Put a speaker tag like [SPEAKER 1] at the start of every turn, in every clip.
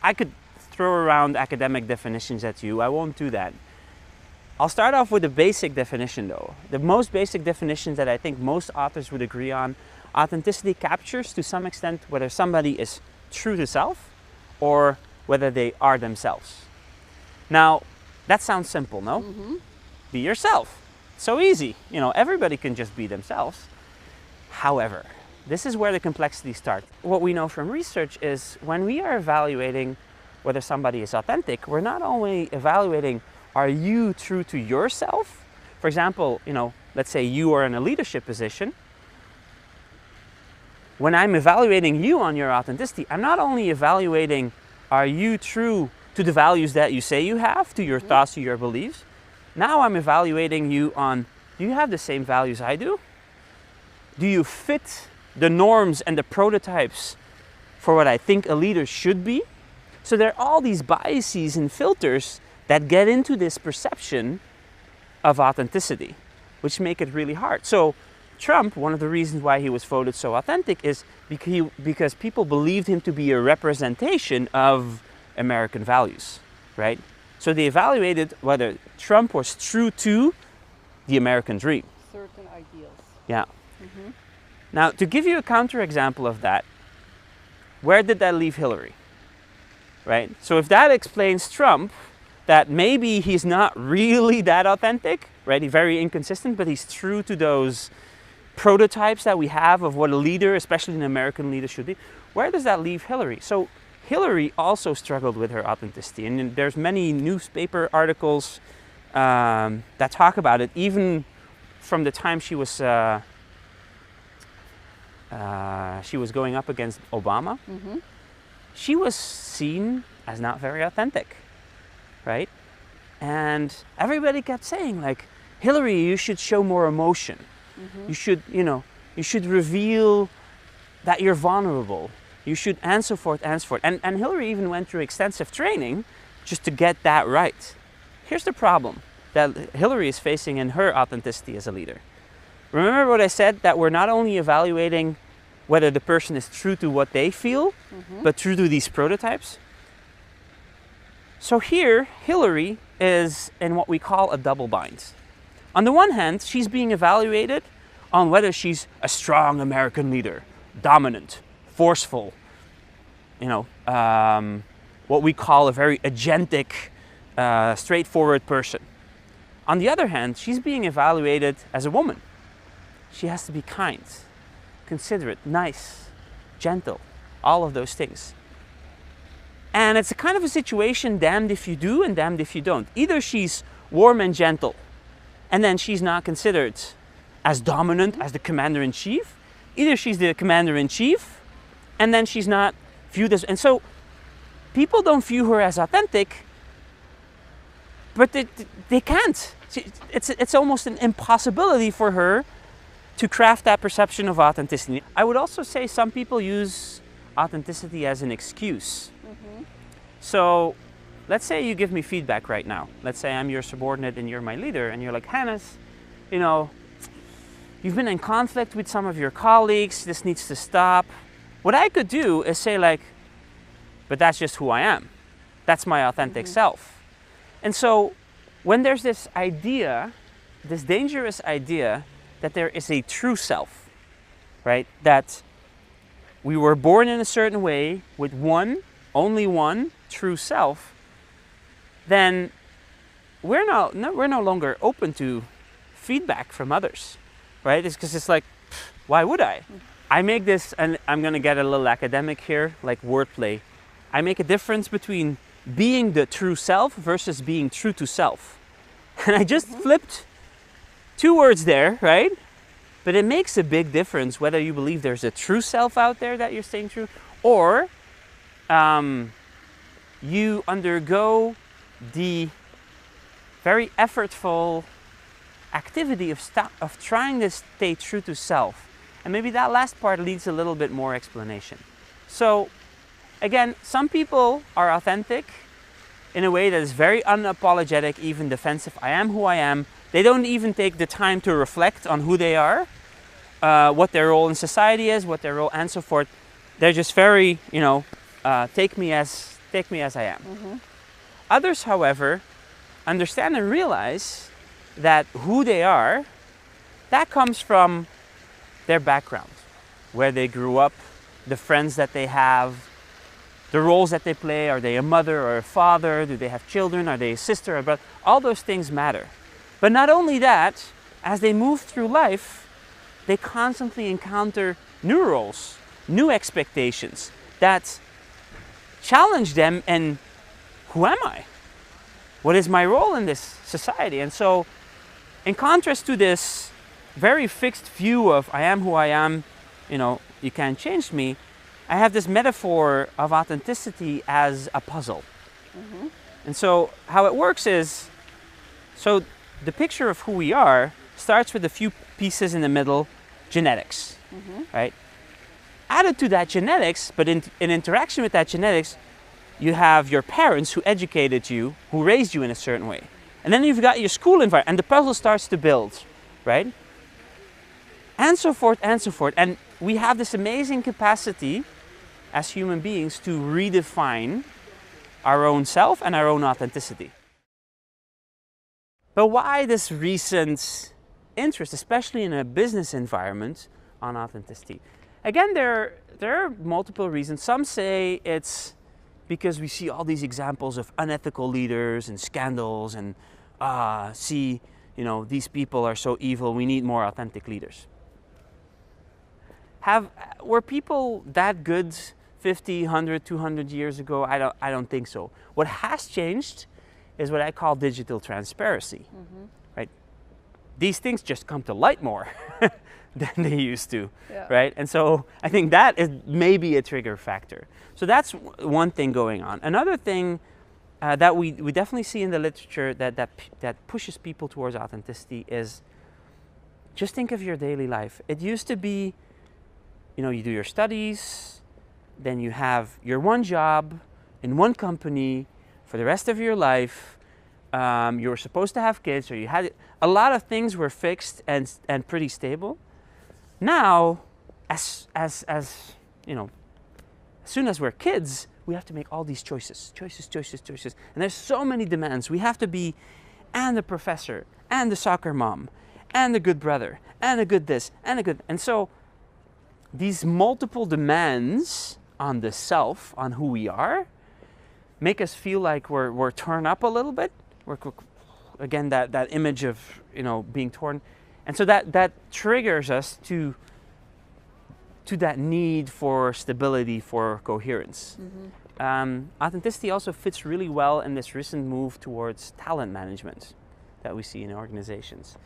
[SPEAKER 1] I could throw around academic definitions at you. I won't do that. I'll start off with a basic definition though. The most basic definitions that I think most authors would agree on. Authenticity captures to some extent whether somebody is true to self or whether they are themselves. Now, that sounds simple, no?
[SPEAKER 2] Mm-hmm.
[SPEAKER 1] Be yourself. So easy. You know, everybody can just be themselves. However, this is where the complexity starts. What we know from research is when we are evaluating whether somebody is authentic, we're not only evaluating, are you true to yourself? For example, you know, let's say you are in a leadership position. When I'm evaluating you on your authenticity, I'm not only evaluating, are you true to the values that you say you have, to your thoughts, to your beliefs? Now I'm evaluating you on, do you have the same values I do? Do you fit the norms and the prototypes for what I think a leader should be? So there are all these biases and filters that get into this perception of authenticity, which make it really hard. So Trump, one of the reasons why he was voted so authentic is because people believed him to be a representation of American values, right? So they evaluated whether Trump was true to the American dream.
[SPEAKER 2] Certain ideals.
[SPEAKER 1] Yeah.
[SPEAKER 2] Mm-hmm.
[SPEAKER 1] Now, to give you a counterexample of that, where did that leave Hillary? Right? So if that explains Trump, that maybe he's not really that authentic, right? He's very inconsistent, but he's true to those prototypes that we have of what a leader, especially an American leader, should be. Where does that leave Hillary? So Hillary also struggled with her authenticity, and there's many newspaper articles that talk about it, even from the time she was going up against Obama.
[SPEAKER 2] Mm-hmm.
[SPEAKER 1] She was seen as not very authentic, right? And everybody kept saying, like, Hillary, you should show more emotion.
[SPEAKER 2] Mm-hmm.
[SPEAKER 1] You should reveal that you're vulnerable. You should, and so forth, and so forth. And Hillary even went through extensive training just to get that right. Here's the problem that Hillary is facing in her authenticity as a leader. Remember what I said, that we're not only evaluating whether the person is true to what they feel,
[SPEAKER 2] Mm-hmm.
[SPEAKER 1] but true to these prototypes. So here, Hillary is in what we call a double bind. On the one hand, she's being evaluated on whether she's a strong American leader, dominant, forceful, what we call a very agentic, straightforward person. On the other hand, she's being evaluated as a woman. She has to be kind, considerate, nice, gentle, all of those things. And it's a kind of a situation, damned if you do and damned if you don't. Either she's warm and gentle, and then she's not considered as dominant as the commander-in-chief. Either she's the commander-in-chief, and then she's not viewed as... And so people don't view her as authentic, but they can't. It's almost an impossibility for her to craft that perception of authenticity. I would also say some people use authenticity as an excuse.
[SPEAKER 2] Mm-hmm.
[SPEAKER 1] So let's say you give me feedback right now. Let's say I'm your subordinate and you're my leader, and you're like, Hannes, you've been in conflict with some of your colleagues, this needs to stop. What I could do is say, like, but that's just who I am. That's my authentic self. And so when there's this idea, this dangerous idea that there is a true self, right? That we were born in a certain way with only one true self, then we're no longer open to feedback from others, right? It's because it's like, why would I? I make this, and I'm going to get a little academic here, like wordplay. I make a difference between being the true self versus being true to self. And I just flipped two words there, right? But it makes a big difference whether you believe there's a true self out there that you're staying true, or you undergo the very effortful activity of trying to stay true to self. And maybe that last part needs a little bit more explanation. So again, some people are authentic in a way that is very unapologetic, even defensive. I am who I am. They don't even take the time to reflect on who they are, what their role in society is, what their role, and so forth. They're just very, take me as take me as I am. Others, however, understand and realize that who they are, that comes from their background, where they grew up, the friends that they have, the roles that they play. Are they a mother or a father? Do they have children? Are they a sister or a brother? All those things matter. But not only that, as they move through life, they constantly encounter new roles, new expectations that challenge them. And who am I? What is my role in this society? And so, in contrast to this very fixed view of I am who I am, you can't change me, I have this metaphor of authenticity as a puzzle. And so how it works is, so the picture of who we are starts with a few pieces in the middle, genetics, right? Added to that genetics, but in interaction with that genetics, you have your parents who educated you, who raised you in a certain way. And then you've got your school environment, and the puzzle starts to build, right? And so forth, and so forth. And we have this amazing capacity as human beings to redefine our own self and our own authenticity. But why this recent interest, especially in a business environment, on authenticity? Again, there are multiple reasons. Some say it's because we see all these examples of unethical leaders and scandals and these people are so evil, we need more authentic leaders. Were people that good 50, 100, 200 years ago? I don't think so. What has changed is what I call digital transparency, right? These things just come to light more than they used to, right? And so I think that is maybe a trigger factor. So that's one thing going on. Another thing that we definitely see in the literature that pushes people towards authenticity is, just think of your daily life. It used to be, you do your studies, then you have your one job in one company for the rest of your life. You were supposed to have kids, or you had a lot of things were fixed and pretty stable. Now, as soon as we're kids, we have to make all these choices. And there's so many demands. We have to be and the professor, and the soccer mom, and the good brother, and a good this, and a good... And so these multiple demands on the self, on who we are, make us feel like we're torn up a little bit. Again, that image of, being torn. And so that triggers us to that need for stability, for coherence. Authenticity also fits really well in this recent move towards talent management that we see in organizations.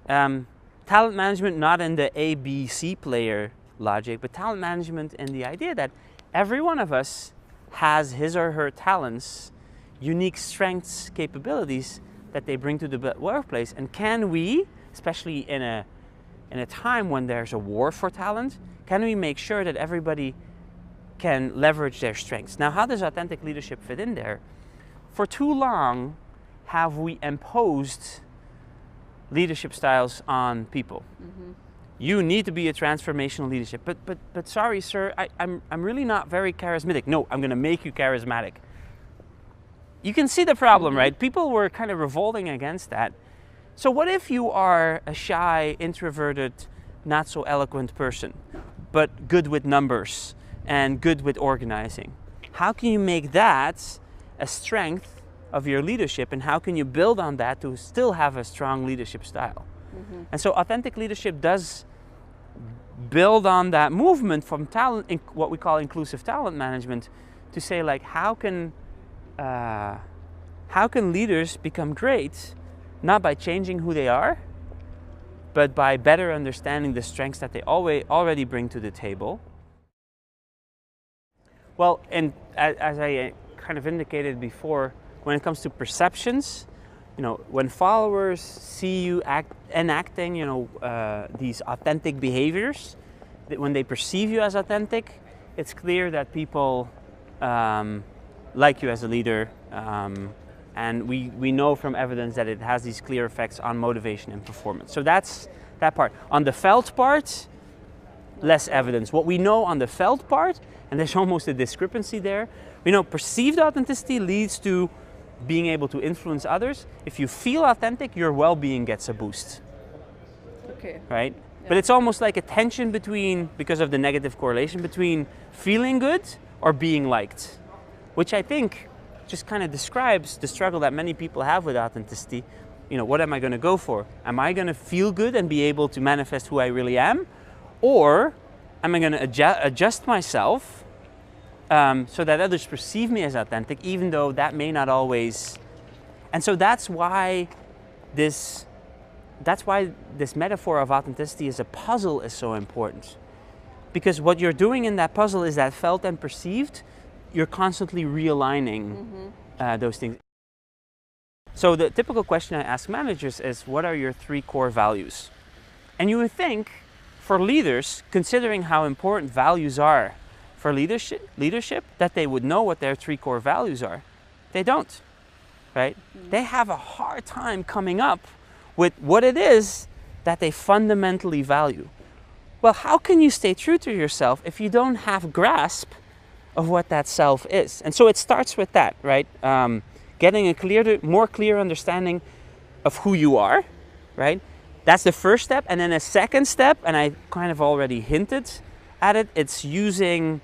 [SPEAKER 1] Talent management, not in the A, B, C player logic, but talent management in the idea that every one of us has his or her talents, unique strengths, capabilities that they bring to the workplace. And can we, especially in a time when there's a war for talent, can we make sure that everybody can leverage their strengths? Now, how does authentic leadership fit in there? For too long, have we imposed leadership styles on people? You need to be a transformational leadership, but sorry, sir, I'm really not very charismatic. No, I'm going to make you charismatic. You can see the problem, right? People were kind of revolting against that. So what if you are a shy, introverted, not so eloquent person, but good with numbers and good with organizing? How can you make that a strength of your leadership, and how can you build on that to still have a strong leadership style? And so authentic leadership does build on that movement from talent, what we call inclusive talent management, to say, like, how can leaders become great, not by changing who they are, but by better understanding the strengths that they already bring to the table. Well, and as I kind of indicated before, when it comes to perceptions, when followers see you enacting, these authentic behaviors, that when they perceive you as authentic, it's clear that people like you as a leader, and we know from evidence that it has these clear effects on motivation and performance. So that's that part. On the felt part, less evidence. What we know on the felt part, And there's almost a discrepancy there. You know, perceived authenticity leads to being able to influence others. If you feel authentic, your well-being gets a boost.
[SPEAKER 2] Okay.
[SPEAKER 1] Right?
[SPEAKER 2] Yeah.
[SPEAKER 1] But it's almost like a tension between, because of the negative correlation, between feeling good or being liked, which I think just kind of describes the struggle that many people have with authenticity. You know, what am I going to go for? Am I going to feel good and be able to manifest who I really am? Or am I going to adjust myself so that others perceive me as authentic, even though that may not always... And so that's why this metaphor of authenticity as a puzzle is so important. Because what you're doing in that puzzle is that felt and perceived, you're constantly realigning those things. So the typical question I ask managers is, what are your 3 core values? And you would think, for leaders, considering how important values are for leadership, that they would know what their 3 core values are. They don't, right? They have a hard time coming up with what it is that they fundamentally value. Well, how can you stay true to yourself if you don't have grasp of what that self is? And so it starts with that, right? Getting a more clear understanding of who you are, right? That's the first step. And then a second step, and I kind of already hinted at it, it's using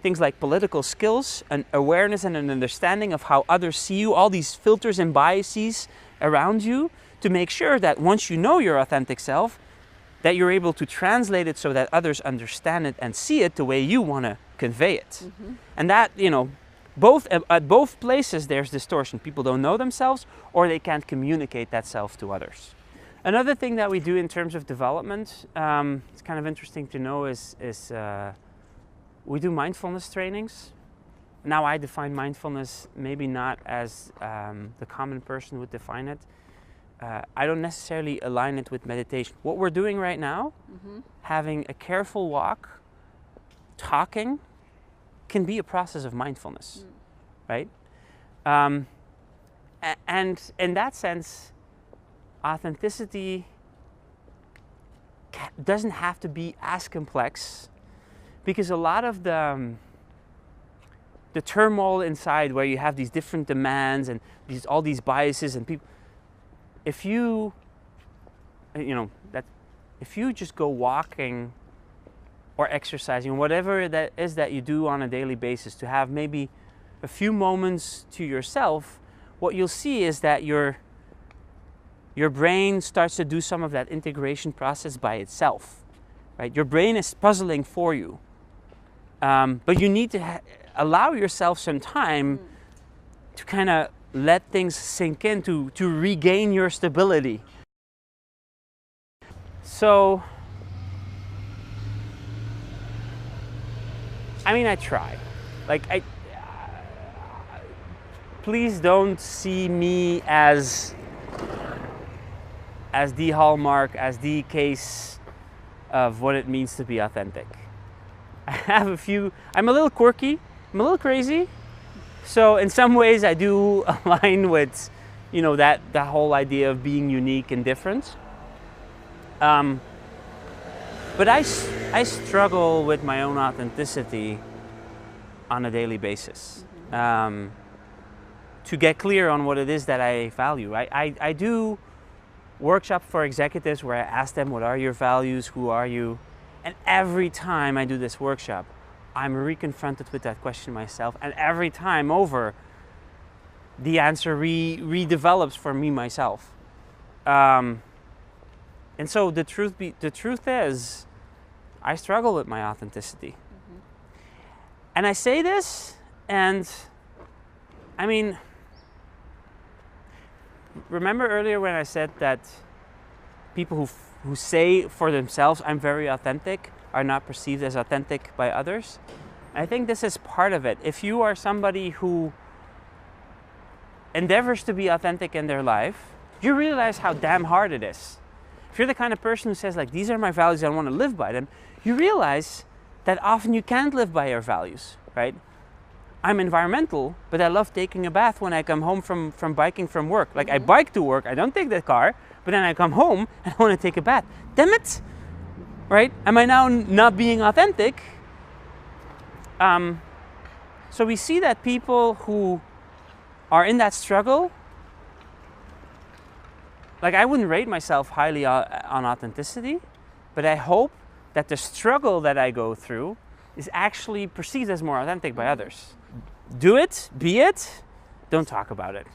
[SPEAKER 1] things like political skills, an awareness and an understanding of how others see you, all these filters and biases around you, to make sure that once you know your authentic self, that you're able to translate it so that others understand it and see it the way you want to convey it. And that, you know, at both places there's distortion. People don't know themselves, or they can't communicate that self to others. Another thing that we do in terms of development, it's kind of interesting to know, is we do mindfulness trainings. Now I define mindfulness maybe not as the common person would define it. I don't necessarily align it with meditation. What we're doing right now, having a careful walk, talking, can be a process of mindfulness, right? And in that sense, authenticity doesn't have to be as complex, because a lot of the turmoil inside, where you have these different demands and all these biases and people, if you just go walking or exercising, whatever that is that you do on a daily basis, to have maybe a few moments to yourself, what you'll see is that your brain starts to do some of that integration process by itself, right? Your brain is puzzling for you, but you need to allow yourself some time to kind of let things sink in, to regain your stability. So, I mean, I try. Like, please don't see me as the hallmark, as the case of what it means to be authentic. I'm a little quirky, I'm a little crazy. So in some ways I do align with, you know, that whole idea of being unique and different. But I struggle with my own authenticity on a daily basis. To get clear on what it is that I value. I do workshops for executives where I ask them, what are your values, who are you? And every time I do this workshop, I'm reconfronted with that question myself, and every time over, the answer redevelops for me myself. And so the truth is, I struggle with my authenticity. And I say this, and I mean, remember earlier when I said that people who say for themselves, I'm very authentic, are not perceived as authentic by others? I think this is part of it. If you are somebody who endeavors to be authentic in their life, you realize how damn hard it is. If you're the kind of person who says, like, these are my values, I want to live by them, you realize that often you can't live by your values, right? I'm environmental, but I love taking a bath when I come home from biking from work. Like, I bike to work, I don't take the car, but then I come home and I want to take a bath. Damn it, right? Am I now not being authentic? So we see that people who are in that struggle, like I wouldn't rate myself highly on authenticity, but I hope that the struggle that I go through is actually perceived as more authentic by others. Do it, be it, don't talk about it.